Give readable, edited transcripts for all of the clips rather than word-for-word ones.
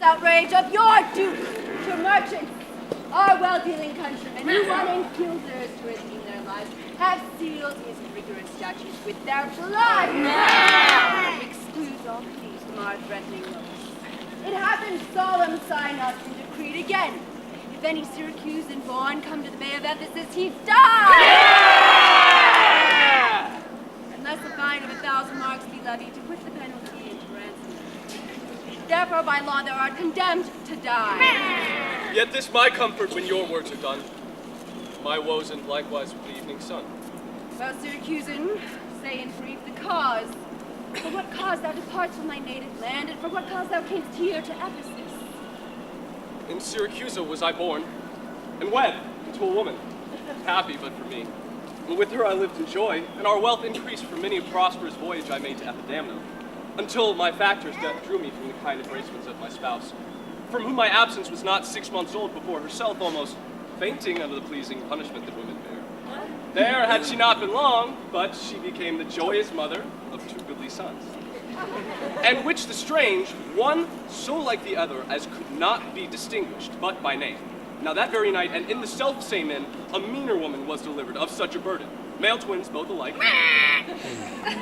outrage of your duke to merchants. Our well-dealing countrymen who won in guilders to redeem their lives have sealed his rigorous statutes with their blood. Excludes all pleas from our threatening looks. It hath been solemn sign us and decreed again. If any Syracusan born come to the Bay of Ephesus, he die! Yeah! Unless a fine of 1,000 marks be levied to put the penalty into ransom. Therefore, by law, thou art condemned to die. Yet this my comfort when your words are done. My woes and likewise with the evening sun. Well, Syracusan, say in brief the cause. For what cause thou departs from thy native land, and for what cause thou camest here to Ephesus? In Syracusa was I born, and wed to a woman. Happy but for me. And with her I lived in joy, and our wealth increased from many a prosperous voyage I made to Epidamnum, until my factor's death drew me from the kind embracements of my spouse, from whom my absence was not 6 months old before herself almost fainting under the pleasing punishment that women bear. There had she not been long, but she became the joyous mother of 2 goodly sons. And which the strange, one so like the other as could not be distinguished but by name. Now that very night, and in the self-same inn, a meaner woman was delivered of such a burden. Male twins, both alike.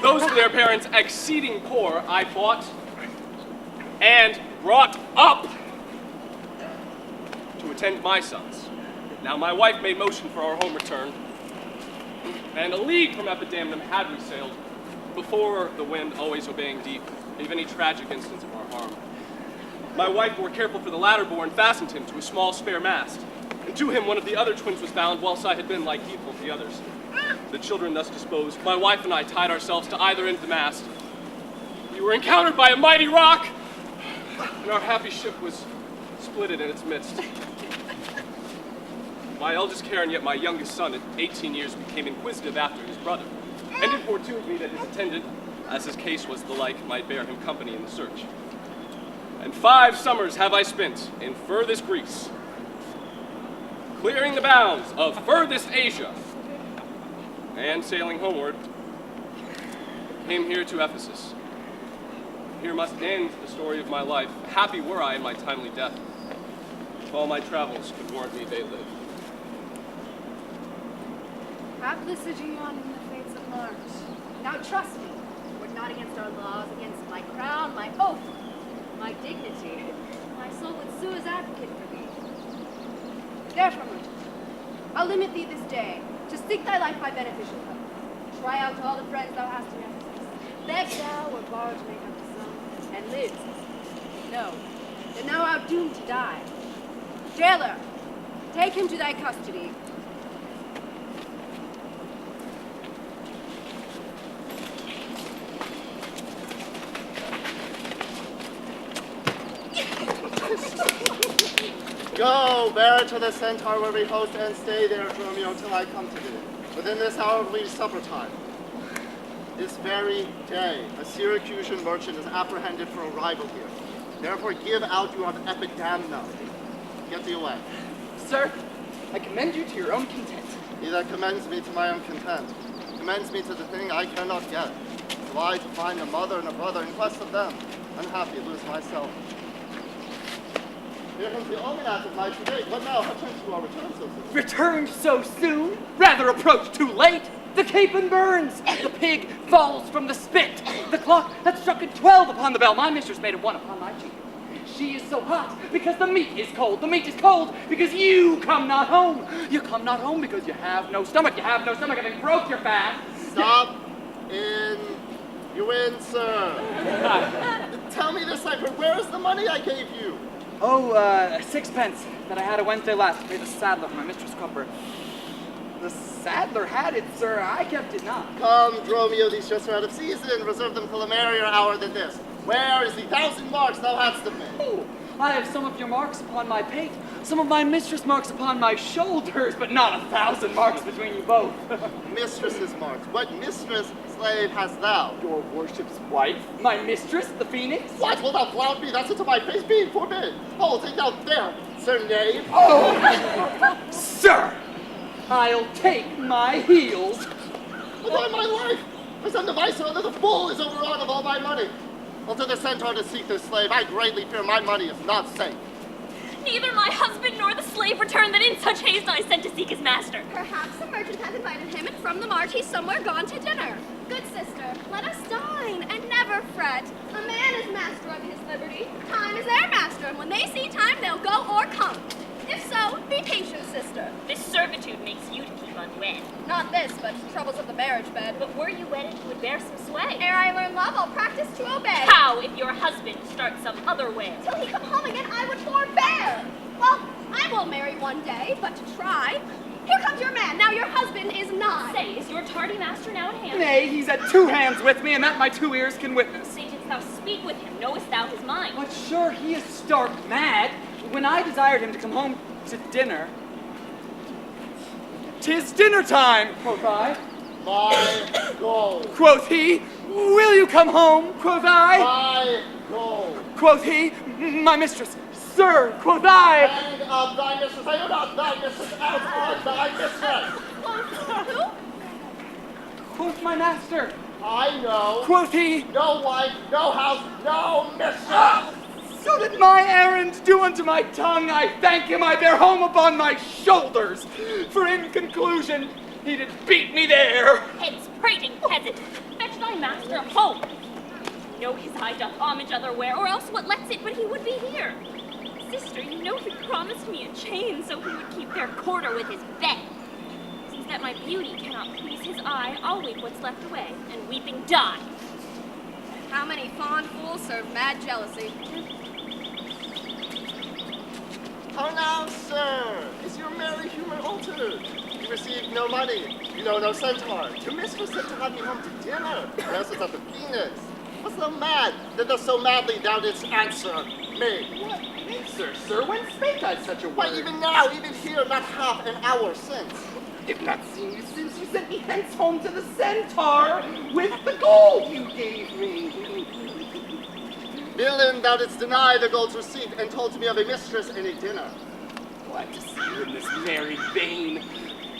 Those for their parents exceeding poor, I bought and brought up to attend my sons. Now my wife made motion for our home return, and a league from Epidamnum had we sailed, before the wind, always obeying deep, gave any tragic instance of our harm. My wife, more careful for the latter born, fastened him to a small spare mast, and to him one of the other twins was bound, whilst I had been like heedful of the others. The children thus disposed, my wife and I tied ourselves to either end of the mast. We were encountered by a mighty rock, and our happy ship was splitted in its midst. My eldest care, and yet my youngest son, at 18 years, became inquisitive after his brother, and importuned me that his attendant, as his case was the like, might bear him company in the search. And 5 summers have I spent in furthest Greece, clearing the bounds of furthest Asia, and sailing homeward, came here to Ephesus. Here must end the story of my life. Happy were I in my timely death, if all my travels could warrant me they live. Hapless Aegeon in the fates of Mars. Now trust me, we're not against our laws, against my crown, my oath, my dignity. My soul would sue as advocate for thee. Therefore, merchant, I'll limit thee this day to seek thy life by beneficial help. Try out all the friends thou hast in Ephesus. Beg thou or borrow to make up the sum, and live. Know that thou art doomed to die. Jailer, take him to thy custody. Go, bear it to the centaur where we host, and stay there, Dromio, until I come to thee. Within this hour will be supper time. This very day, a Syracusan merchant is apprehended for arrival here. Therefore, give out you of Epidamnum. Get thee away. Sir, I commend you to your own content. He that commends me to my own content commends me to the thing I cannot get. So I to find a mother and a brother in quest of them, unhappy lose myself. Here comes the almanac of my today. What now? How chance you are returned so soon? Returned so soon? Rather approach too late. The capon burns. The pig falls from the spit. The clock hath struck at 12 upon the bell. My mistress made a 1 upon my cheek. She is so hot because the meat is cold. The meat is cold because you come not home. You come not home because you have no stomach. You have no stomach, having broke your fast. Stop in. You win, sir. Tell me this cipher. Where is the money I gave you? Oh, 6pence that I had a Wednesday last to pay the saddler for my mistress' copper. The saddler had it, sir. I kept it not. Come, Dromio, these just are out of season. Reserve them till a merrier hour than this. Where is the 1,000 marks thou hadst of me? Oh, I have some of your marks upon my pate, some of my mistress' marks upon my shoulders, but not 1,000 marks between you both. Mistress's marks. What mistress, slave, hast thou? Your worship's wife, my mistress, the phoenix? What, wilt thou flout me thus into my face? Be forbid. Oh, take thou there, sir knave. Oh, sir, I'll take my heels. By my life, I send the vice under the fool is overawed of all my money. Well, to the centaur to seek their slave, I greatly fear my money is not safe. Neither my husband nor the slave returned that in such haste I sent to seek his master. Perhaps the merchant has invited him, and from the march he's somewhere gone to dinner. Good sister, let us dine, and never fret. A man is master of his liberty. Time is their master, and when they see time, they'll go or come. If so, be patient, sister. This servitude makes you to keep unwed. Not this, but troubles of the marriage bed. But were you wedded, you would bear some sway. Ere I learn love, I'll practice to obey. How if your husband starts some other way? Till he come home again, I would forbear. Well, I will marry one day, but to try. Here comes your man. Now your husband is nigh. Say, is your tardy master now at hand? Nay, he's at 2 hands with me, and that my 2 ears can witness. Say, didst thou speak with him? Knowest thou his mind? But sure, he is stark mad. When I desired him to come home to dinner, "'Tis dinner time," quoth I. My gold. Quoth he, "Will you come home?" quoth I. My gold. Quoth he, "My mistress." "Sir," quoth I. And of thy mistress, I know not thy mistress as on thy mistress. Who? Quoth my master. I know. Quoth he, No wife, no house, no mistress. "So did my errand do unto my tongue. I thank him I bear home upon my shoulders. For in conclusion, he did beat me there." Hence, prating peasant, fetch thy master home. You know his eye doth homage otherwhere, or else what lets it but he would be here. Sister, you know he promised me a chain, so he would keep fair quarter with his bed. Since that my beauty cannot please his eye, I'll weep what's left away, and weeping die. How many fond fools serve mad jealousy? How now, sir? Is your merry humor altered? You received no money. You know no centaur. Your mistress said to have me home to dinner. Or else it's at the Phoenix. What's so mad that thou so madly thou didst answer me? What answer, sir? When spake I such a word? Why, even now, even here, not half an hour since. I've not seen you since you sent me hence home to the centaur with the gold you gave me. Villain, thou didst deny the gold's receipt and told me of a mistress and a dinner. Glad to see you in this merry vein.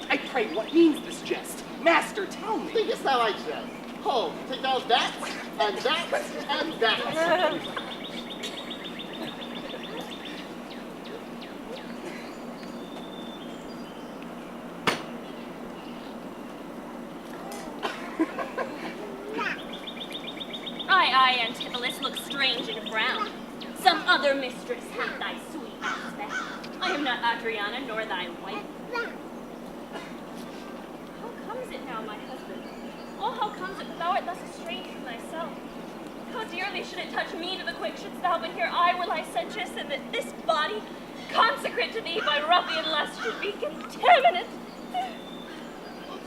I pray, what means this jest? Master, tell me. Thinkest thou I jest? Ho, take thou that, and that, and that. Aye, Antipholus, look strange and frown. Some other mistress hath thy sweet aspect. I am not Adriana, nor thy wife. How comes it now, my husband? Oh, how comes it that thou art thus estranged from thyself? How dearly should it touch me to the quick shouldst thou but hear I were licentious, and that this body, consecrate to thee by ruffian lust, should be contaminate.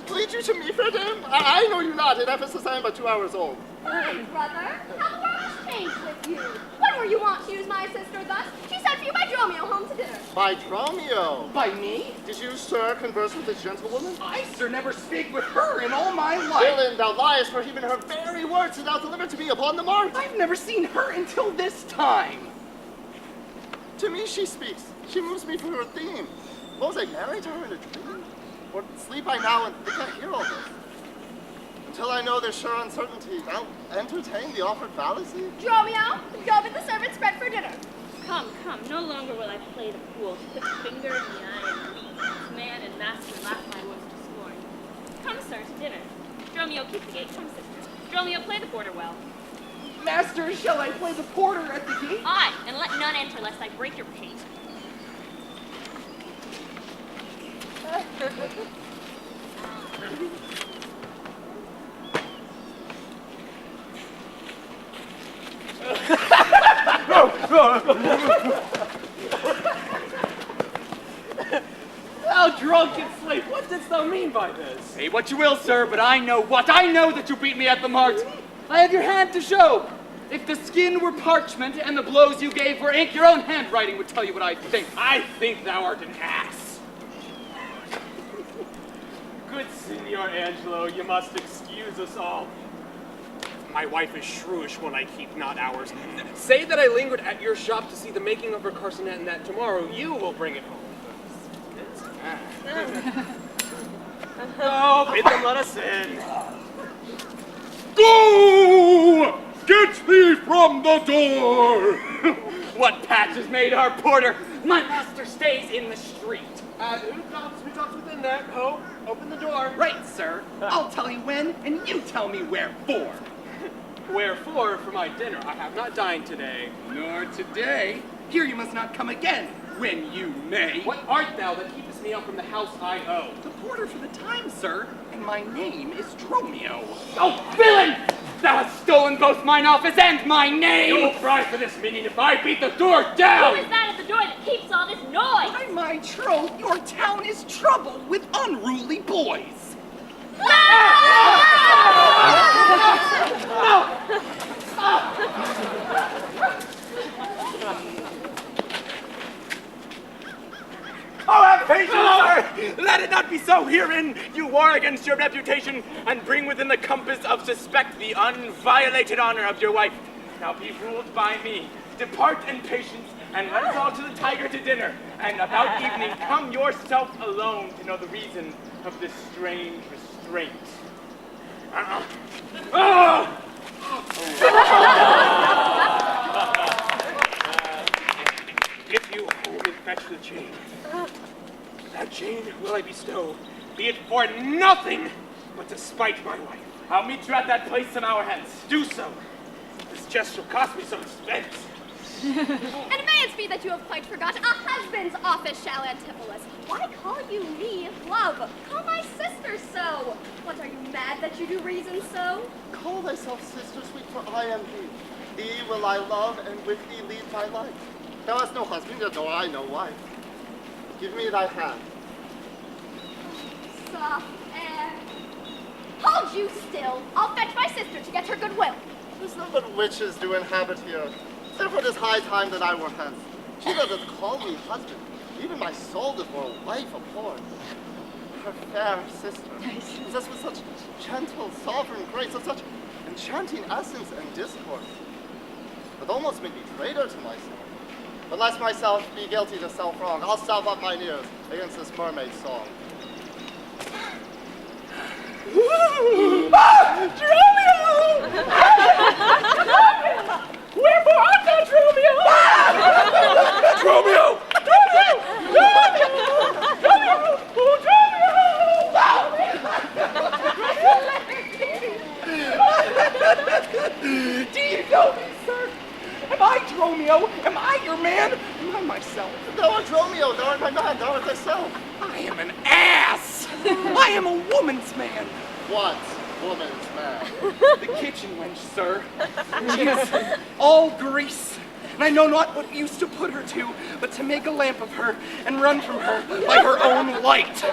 Lead you to me, Fredin? I know you not. In Ephesus I am but 2 hours old. Hey, brother, how the world has changed with you. When were you wont to use my sister thus? She sent for you by Dromio home to dinner. By Dromio. By me? Did you, sir, converse with this gentlewoman? I, sir, never spake with her in all my life. Villain, thou liest, for even her very words did thou deliver to me upon the march. I've never seen her until this time. To me she speaks. She moves me for her theme. What was I married to her in a dream? Or sleep I now and think I hear all this? Until I know their sure uncertainty, I'll entertain the offered fallacy. Dromio, go bid the servants spread for dinner. Come, no longer will I play the fool, to put finger in the eye and leave man and master laugh my words to scorn. Come, sir, to dinner. Dromio, keep the gate. Come, sister. Dromio, play the porter well. Master, shall I play the porter at the gate? Aye, and let none enter lest I break your pate. Thou drunken slave, what didst thou mean by this? Say what you will, sir, but I know what. I know that you beat me at the mart. I have your hand to show. If the skin were parchment and the blows you gave were ink, your own handwriting would tell you what I think. I think thou art an ass. Good Signor Angelo, you must excuse us all. My wife is shrewish when I keep not hours. Say that I lingered at your shop to see the making of her carcinet and that tomorrow you will bring it home. Oh, bid them let us in. Go! Get thee from the door! What patch has made our porter? My master stays in the street. Who talks within there? Ho, open the door. Right, sir. I'll tell you when, and you tell me wherefore. Wherefore, for my dinner, I have not dined today. Nor today. Here you must not come again, when you may. What art thou that keepest me up from the house I owe? The porter for the time, sir, and my name is Dromio. Oh, villain! Thou hast stolen both mine office and my name! You'll cry for this meeting if I beat the door down! Who is that at the door that keeps all this noise? By my troth, your town is troubled with unruly boys. Oh, have patience, sir! Let it not be so herein. You war against your reputation and bring within the compass of suspect the unviolated honor of your wife. Now be ruled by me. Depart in patience and let us all to the Tiger to dinner. And about evening come yourself alone to know the reason of this strange restraint. If you will fetch the chain, that chain will I bestow, be it for nothing but to spite my wife. I'll meet you at that place some hour hence. Do so. This jest will cost me some expense. And may it be that you have quite forgot a husband's office, shall Antipholus. Why call you me love? Call my sister so. What, are you mad that you do reason so? Call thyself sister sweet, for I am thee. Thee will I love, and with thee lead my life. Thou hast no husband, yet nor I no wife. Give me thy hand. Soft air. Hold you still. I'll fetch my sister to get her goodwill. There's none but witches do inhabit here. Therefore it is high time that I were hence. She that doth call me husband, even my soul that were a wife abhorred. Her fair sister, possessed with such gentle, sovereign grace, of such enchanting essence and discourse, that almost made me traitor to myself. But lest myself be guilty to self-wrong, I'll stop up mine ears against this mermaid song. Dromio! Wherefore art thou, Dromio? Dromio! Dromio! Dromio! Dromio! Oh, Dromio! Do you know me, sir? Am I Dromio? Am I your man? Am I myself? Thou art Dromio, thou art my man, thou art thyself. I am an ass! I am a woman's man. What woman's man? The kitchen wench, sir. She is all grease, and I know not what use to put her to, but to make a lamp of her and run from her by her own light.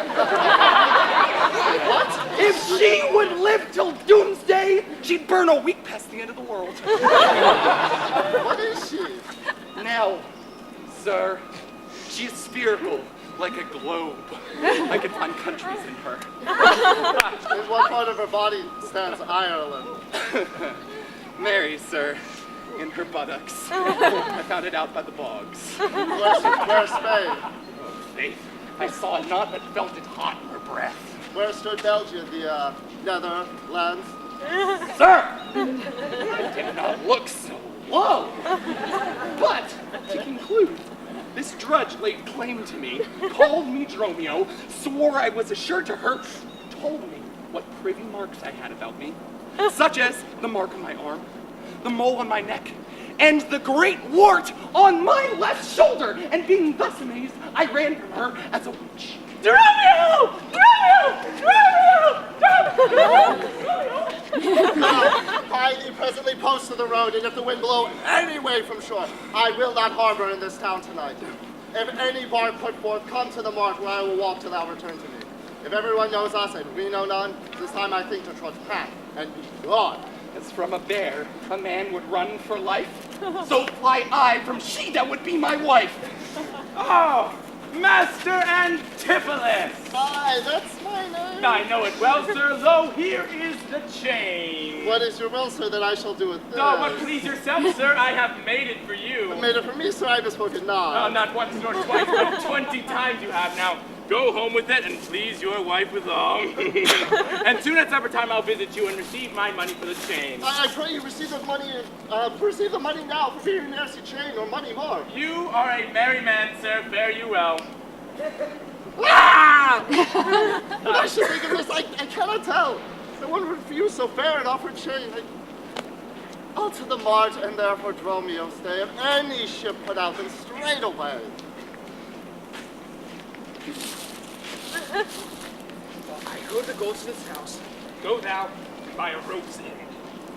What? If she would live till doomsday, she'd burn a week past the end of the world. What is she? Now, sir, she is spherical, like a globe. I can find countries in her. In what part of her body stands Ireland? Mary, sir, in her buttocks. I found it out by the bogs. Where's Spain? Faith, I saw not that felt it hot in her breath. Where stood Belgium, the Netherlands? Sir! I did not look so low. But, to conclude, this drudge laid claim to me, called me Dromio, swore I was assured to her, told me what privy marks I had about me, such as the mark on my arm, the mole on my neck, and the great wart on my left shoulder. And being thus amazed, I ran from her as a witch. Dromio! Dromio! Dromio! I thee presently post to the road, and if the wind blow any way from shore, I will not harbor in this town tonight. If any bark put forth, come to the mark where I will walk till thou return to me. If everyone knows us and we know none, this time I think to trudge back and be gone. As from a bear, a man would run for life, so fly I from she that would be my wife. Oh, Master Antipholus! Aye, that's my name. I know it well, sir. Lo, here is the chain. What is your will, sir, that I shall do with this? Oh, but please yourself, sir, I have made it for you. Made it for me, sir, I bespoke it not. Oh, not once nor twice, but 20 times you have now. Go home with it and please your wife withal. And soon at supper time I'll visit you and receive my money for the chain. I pray you receive the money now for being nasty chain or money more. You are a merry man, sir. Fare you well. What I should think of this, I cannot tell. No one refused so fair an offered chain. I'll to the mart and therefore Dromio stay. If any ship put out, then straight away. I heard the goldsmith's house. Go thou and buy a rope's end.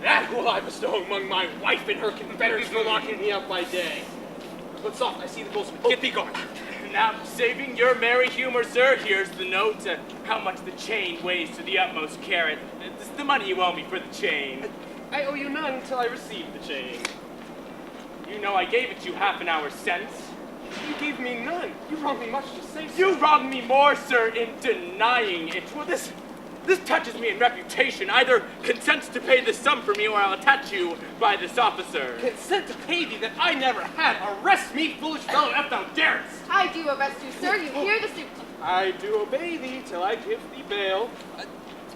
That will I bestow among my wife and her confederates for locking me up by day. But soft, I see the goldsmith. Get thee gone. Now, saving your merry humor, sir, here's the note. How much the chain weighs to the utmost carat. This is the money you owe me for the chain. I owe you none until I receive the chain. You know I gave it you half an hour since. You gave me none. You wronged me much to say so. You wronged me more, sir, in denying it. Well, this touches me in reputation. Either consent to pay the sum for me, or I'll attach you by this officer. Consent to pay thee that I never had. Arrest me, foolish fellow, if thou darest. I do arrest you, sir. You hear the suit. I do obey thee till I give thee bail.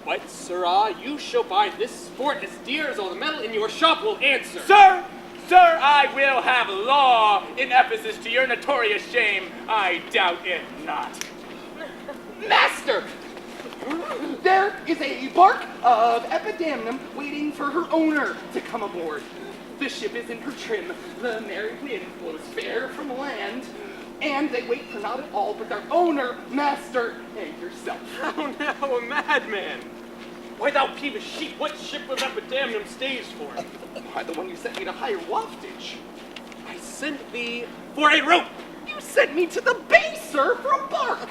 But, sirrah, you shall buy this sport as dear as all the metal in your shop will answer. Sir, I will have law in Ephesus to your notorious shame. I doubt it not. Master! There is a bark of Epidamnum waiting for her owner to come aboard. The ship is in her trim. The merry wind blows fair from land. And they wait for not at all but their owner, master, and yourself. How now, a madman? Why, thou peevish sheep, what ship of Epidamnum stays for? Why, the one you sent me to hire waftage. I sent thee for a rope. You sent me to the bay, sir, for a bark.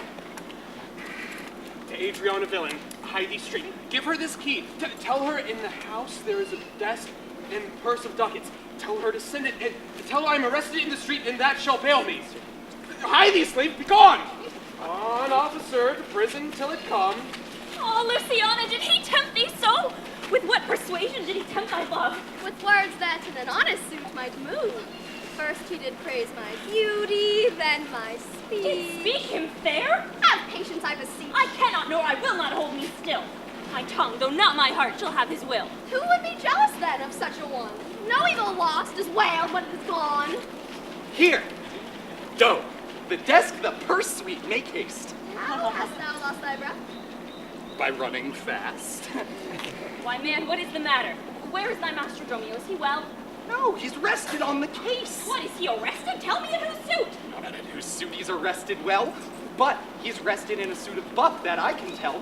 To Adriana Villain, Heidi Street. Give her this key. Tell her in the house there is a desk and purse of ducats. Tell her to send it, and tell her I'm arrested in the street, and that shall bail me. Hide thee, slave, be gone! On, officer, to prison till it come. Oh, Luciana, did he tempt thee so? With what persuasion did he tempt thy love? With words that in an honest suit might move. First he did praise my beauty, then my speech. Did speak him fair? Have patience, I beseech. I cannot nor I will not hold me still. My tongue, though not my heart, shall have his will. Who would be jealous then of such a one? No evil lost is wailed when it is gone. Here. Go. The desk, the purse suite, make haste. How hast thou lost thy breath? By running fast. Why, man, what is the matter? Where is thy master Dromio? Is he well? No, he's rested on the case. What, is he arrested? Tell me in whose suit? Not in whose suit he's arrested, well, but he's rested in a suit of buff, that I can tell.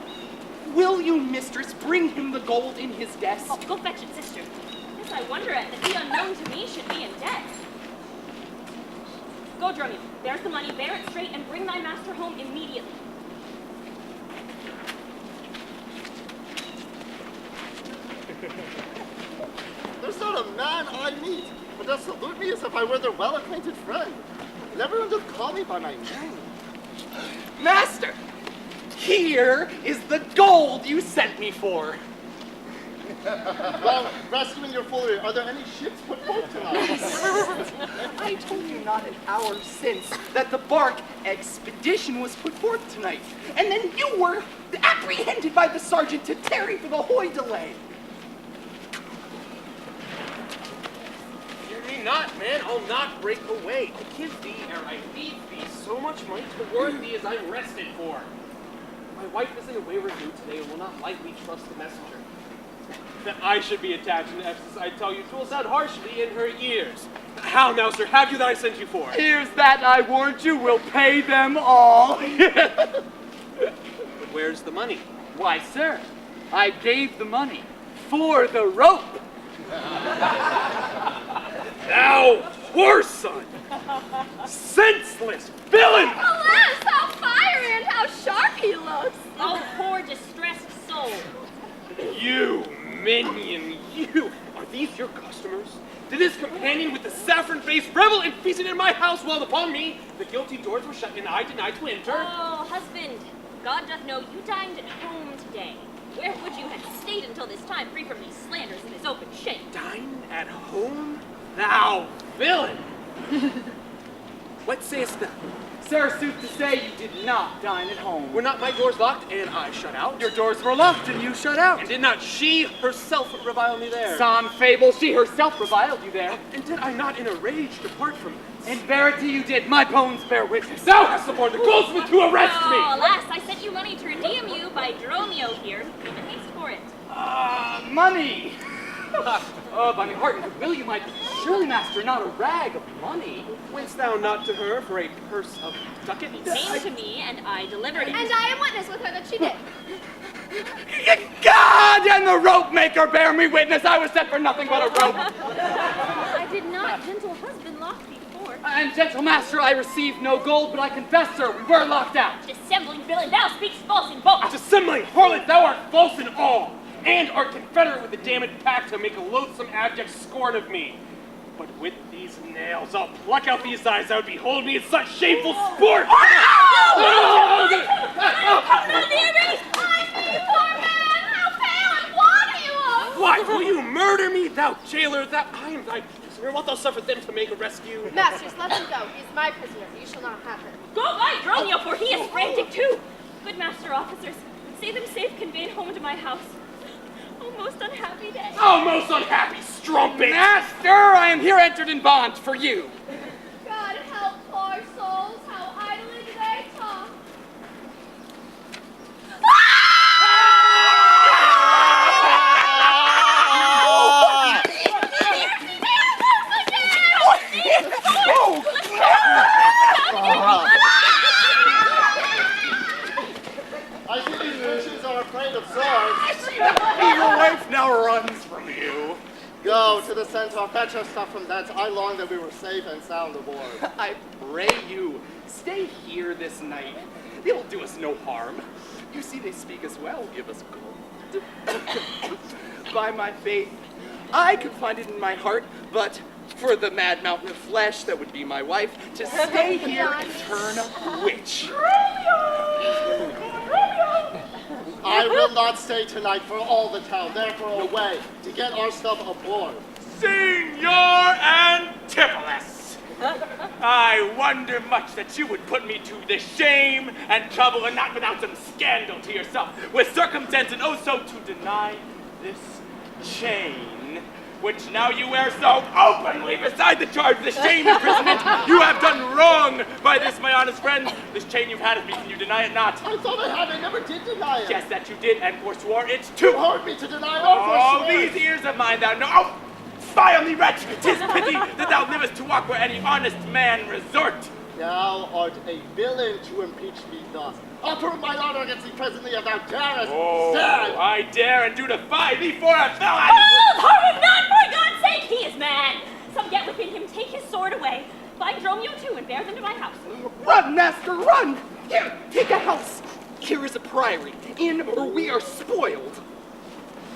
Will you, mistress, bring him the gold in his desk? Oh, go fetch it, sister. Yes, I wonder at that the unknown to me should be in debt. Go, Dromio. There's the money. Bear it straight and bring thy master home immediately. There's not a man I meet but does salute me as if I were their well-acquainted friend. And everyone doth call me by my name. Master, here is the gold you sent me for. Well, rescuing your foolery, are there any ships put forth tonight? I told you not an hour since that the bark expedition was put forth tonight, and then you were apprehended by the sergeant to tarry for the hoy delay. Fear me not, man, I'll not break away. I give thee, ere I leave thee, so much money to warn thee as I'm rested for. My wife is in a wayward mood today and will not lightly trust the messenger. That I should be attached in Ephesus, I tell you, 'twill sound harshly in her ears. How now, sir, have you that I sent you for? Here's that I warned you will pay them all. But where's the money? Why, sir, I gave the money for the rope. Thou whoreson! Senseless villain! Alas, how fiery and how sharp he looks! Oh, poor distressed soul. You minion, you! Are these your customers? Did this companion with the saffron-faced revel and feasted in my house while upon me the guilty doors were shut and I denied to enter? Oh, husband, God doth know you dined at home today. Where would you have stayed until this time, free from these slanders and this open shame? Dine at home? Thou villain! What sayest thou? Sir, sooth to say, you did not dine at home. Were not my doors locked, and I shut out? Your doors were locked and you shut out. And did not she herself revile me there? Sans fable, she herself reviled you there. And did I not in a rage depart from this? In verity you did, my bones bear witness. Thou hast suborned the goldsmith to arrest me! Oh, alas, I sent you money to redeem you by Dromio here. Make a haste for it. Money! Oh, by my heart and good will you might, surely, master, not a rag of money. Wentst thou not to her for a purse of ducats? Came to me, and I delivered it. And I am witness with her that she did. God and the rope maker bear me witness, I was sent for nothing but a rope. I did not, gentle husband, lock thee forth. And gentle master, I received no gold, but I confess, sir, we were locked out. Dissembling villain, thou speakst false in both. Dissembling harlot, thou art false in all, and art confederate with the damned pack to make a loathsome abject scorn of me. But with these nails, I'll pluck out these eyes that would behold me in such shameful sport! Come not near me! Poor man, how pale and wan you are! What, will you murder me, thou jailer? That I am thy prisoner. Wilt thou suffer them to make a rescue? Masters, let him go. He is my prisoner. You shall not have him. Go by, Dromio, for he is frantic too. Good master officers, say them safe conveyed home to my house. Oh, most unhappy day. Oh, most unhappy strumpet! Master, I am here entered in bond for you. God help poor souls. How idly do they talk. I see these witches are afraid of swords. Your wife now runs from you. Go to the centaur, fetch our stuff from thence. I long that we were safe and sound aboard. I pray you, stay here this night. They will do us no harm. You see, they speak as well, give us gold. By my faith, I could find it in my heart, but for the mad mountain of flesh that would be my wife, to stay here and turn witch. I will not stay tonight for all the town, therefore away to get our stuff aboard. Signor Antipholus! I wonder much that you would put me to this shame and trouble, and not without some scandal to yourself, with circumstance and also to deny this chain, which now you wear so openly beside the charge of the shame imprisonment. You have done wrong by this, my honest friend. This chain you've had of me, can you deny it not? I thought I had. I never did deny it. Yes, that you did, and forswore it too. You heard me to deny all Oh, for sure. these ears of mine thou know. Oh, vilely wretch! 'Tis pity that thou livest to walk where any honest man resort. Thou art a villain to impeach me thus. I'll prove my honor against thee presently if thou darest. Oh, Stand. I dare and do defy thee for a felon! Hold! Harm him not, for God's sake! He is mad! Some get within him, take his sword away. Find Dromio too, and bear them to my house. Run, master, run! Here, take a house. Here is a priory. In, or we are spoiled.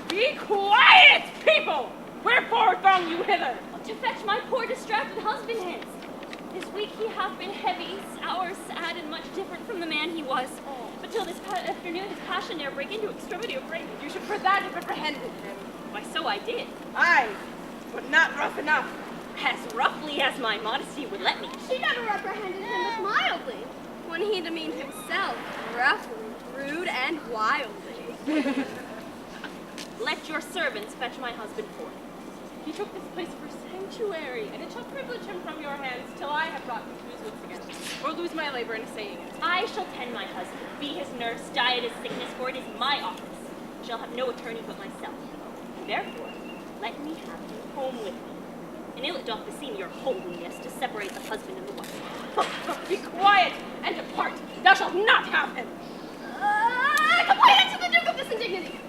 Be quiet, people! Wherefore throng you hither? To fetch my poor distracted husband hence. This week he hath been heavy, sour, sad, and much different from the man he was. But till this afternoon his passion dare break into extremity of rage. You should for that have reprehended him. Why, so I did. Aye, but not rough enough. As roughly as my modesty would let me. She never reprehended him as mildly, when he demeaned himself roughly, rude, and wildly. Let your servants fetch my husband forth. He took this place for sanctuary, and it shall privilege him from your hands till I have brought him to his wits again, or lose my labor in saying it. I shall tend my husband, be his nurse, diet his sickness, for it is my office. I shall have no attorney but myself. Therefore, let me have him home with me. And ill it doth beseem your holiness to separate the husband and the wife. Be quiet and depart. Thou shalt not have him. Complain unto the Duke of this indignity.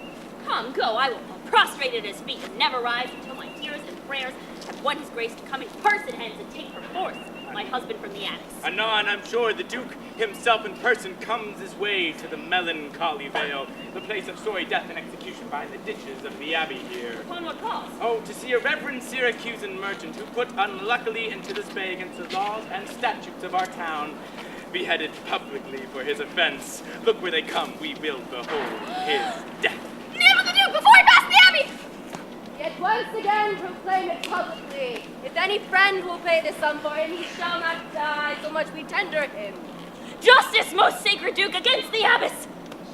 Come, go, I will fall prostrated at his feet and never rise until my tears and prayers have won his grace to come in person hence and take perforce my husband from the attics. Anon, I'm sure the Duke himself in person comes his way to the melancholy vale, the place of sorry death and execution behind the ditches of the abbey here. Upon what cause? Oh, to see a reverend Syracusan merchant who put unluckily into this bay against the laws and statutes of our town, beheaded publicly for his offense. Look where they come, we will behold his death. Name of the Duke before he passed the abbey! Yet once again proclaim it publicly. If any friend will pay this sum for him, he shall not die, so much we tender him. Justice, most sacred Duke, against the abbess!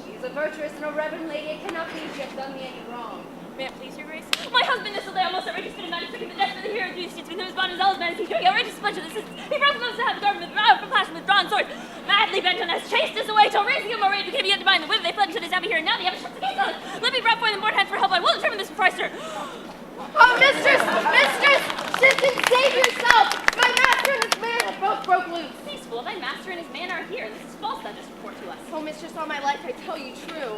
She is a virtuous and a reverend lady. It cannot be she has done me any wrong. May it please your grace? My husband this day almost outrageous fit of magic, the death of the hero Zeus, with whom his bond as well as man is he doing outrageous splendor. He brought them to have the garden with from passion with drawn sword, madly bent on us, chased us away till raising him already became yet divine. The women they fled into this abbey here, and now the abbess shuts the gates on us. Let me brought forth and more hands for help. I will determine this before I stir. Oh, mistress! Mistress! Simpson, save yourself! My master and his man have both broke loose. Peaceful, thy master and his man are here, and this is false thou just report to us. Oh, mistress, all my life I tell you true.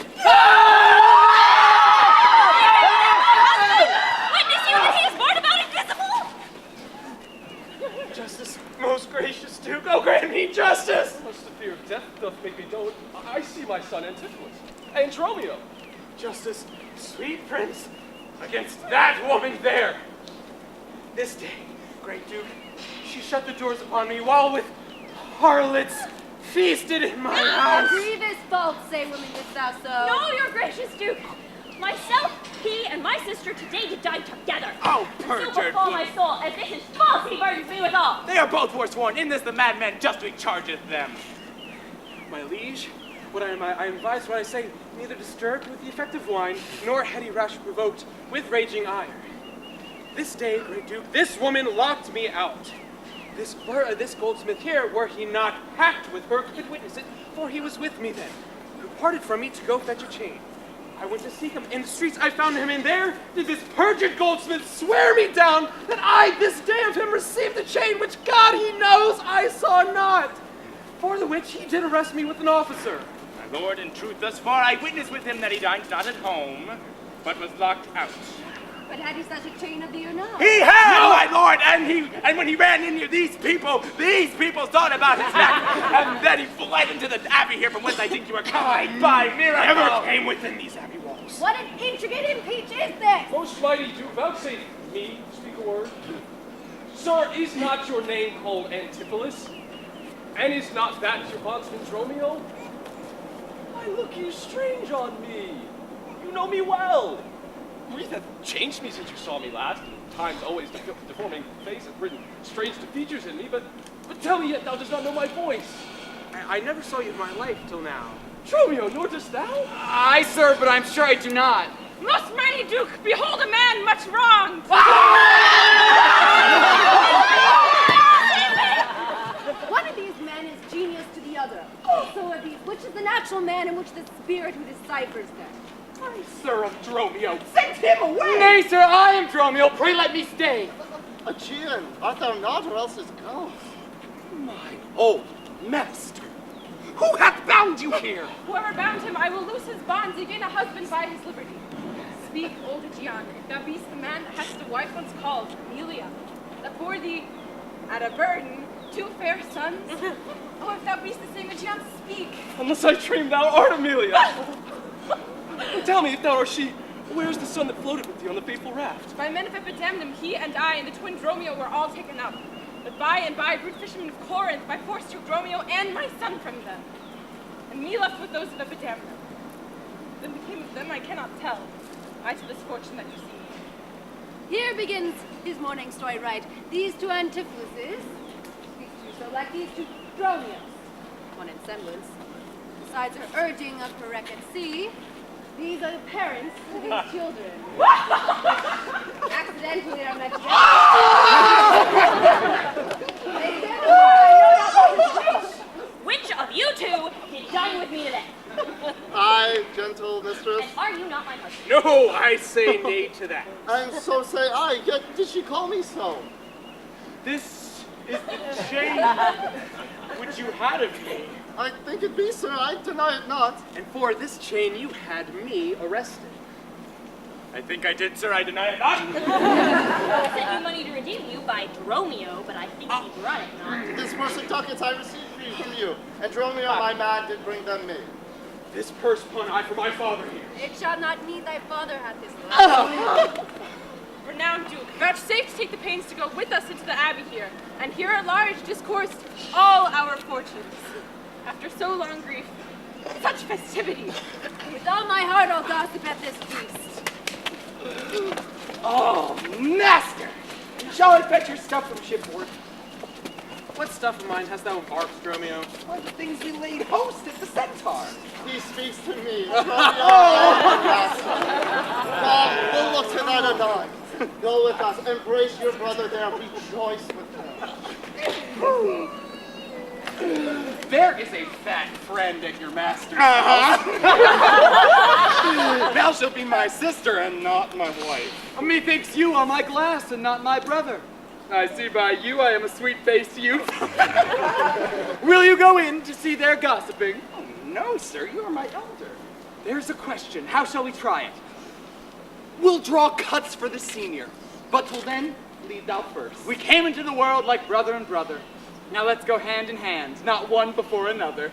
Witness you that he is born about invisible! Justice, most gracious Duke, oh grant me justice! Lest the fear of death doth make me dote, I see my son Antipholus, and Dromio. Justice, sweet prince, against that woman there. This day, great Duke, she shut the doors upon me while with harlots feasted in my A house. grievous fault, say women, didst thou so? No, your gracious Duke! Myself, he, and my sister today did die together. Oh, So perjured befall my woman. soul, as this is false he burdens me withal. They are both forsworn. In this the madman justly chargeth them. My liege, what I advise what I say, neither disturbed with the effect of wine, nor heady rash provoked with raging ire. This day, great Duke, this woman locked me out. This goldsmith here, were he not packed with her, could witness it, for he was with me then, who parted from me to go fetch a chain. I went to seek him in the streets, I found him, and there did this perjured goldsmith swear me down that I this day of him received the chain which God he knows I saw not. For the which he did arrest me with an officer. My lord, in truth, thus far I witness with him that he dined not at home, but was locked out. But had he such a chain of thee or not? He had, my lord, and when he ran in here, these people thought about his neck, and then he fled into the abbey here from whence I think you are coming. By miracle, never came within these abbey walls. What an intricate impeach is this? Most mighty Duke, vouchsafe me speak a word. Sir, is not your name called Antipholus? And is not that your bondsman Dromio? Why look you strange on me? You know me well. Grief hath changed me since you saw me last, and time's always deforming face hath written strange features in me, but tell me yet thou dost not know my voice. I never saw you in my life till now. Dromio, nor dost thou? I, sir, but I'm sure I do not. Most mighty Duke, behold a man much wronged. One of these men is genius to the other. Also of these, which is the natural man and which the spirit who deciphers them? Sir of Dromio, send him away! Nay, sir, I am Dromio. Pray let me stay. Aegean, art thou not, or else is go? My old master, who hath bound you here? Whoever bound him, I will loose his bonds, again a husband by his liberty. Speak, old Aegean, if thou beest the man that hast a wife once called Amelia, that bore thee at a burden 2 fair sons. Oh, if thou beest the same Aegean, speak. Unless I dream thou art Amelia. Tell me, if thou art she, where's the son that floated with thee on the faithful raft? By men of Epidamnum, he and I and the twin Dromio were all taken up. But by and by, brute fishermen of Corinth by force took Dromio and my son from them. And me left with those of Epidamnum. Then became of them I cannot tell. I to this fortune that you see. Here begins his morning story right. These 2 Antipholuses, these 2 so like these 2 Dromios, one in semblance. Besides her urging of her wreck at sea, these are the parents of his children. Accidentally are met together. They said, I know not Which of you 2 did dine with me today? I, gentle mistress, And are you not my husband? No, I say nay to that. and so say I, yet did she call me so? This is the chain which you had of me. I think it be, sir, I deny it not. And for this chain you had me arrested. I think I did, sir, I deny it not. I sent you money to redeem you by Dromio, but I think he brought it not. This purse and ducats I received from you, and Dromio, my man, did bring them me. This purse pun I for my father here. It shall not need thy father hath his life. Renowned Duke, vouchsafe to take the pains to go with us into the abbey here, and hear at large discourse all our fortunes. After so long grief, such festivity. With all my heart I'll gossip at this feast. Oh, master! Shall I fetch your stuff from shipboard? What stuff of mine hast thou embarked, Dromio? Why, the things we laid host at the Centaur. He speaks to me. Well, we'll look to that anon. Go with us. Embrace your brother there. Rejoice with him. There is a fat friend at your master's house. Thou shalt be my sister and not my wife. Methinks you are my glass and not my brother. I see by you I am a sweet-faced youth. Will you go in to see their gossiping? Oh, no, sir, you are my elder. There's a question. How shall we try it? We'll draw cuts for the senior. But till then, lead thou first. We came into the world like brother and brother. Now let's go hand in hand, not one before another.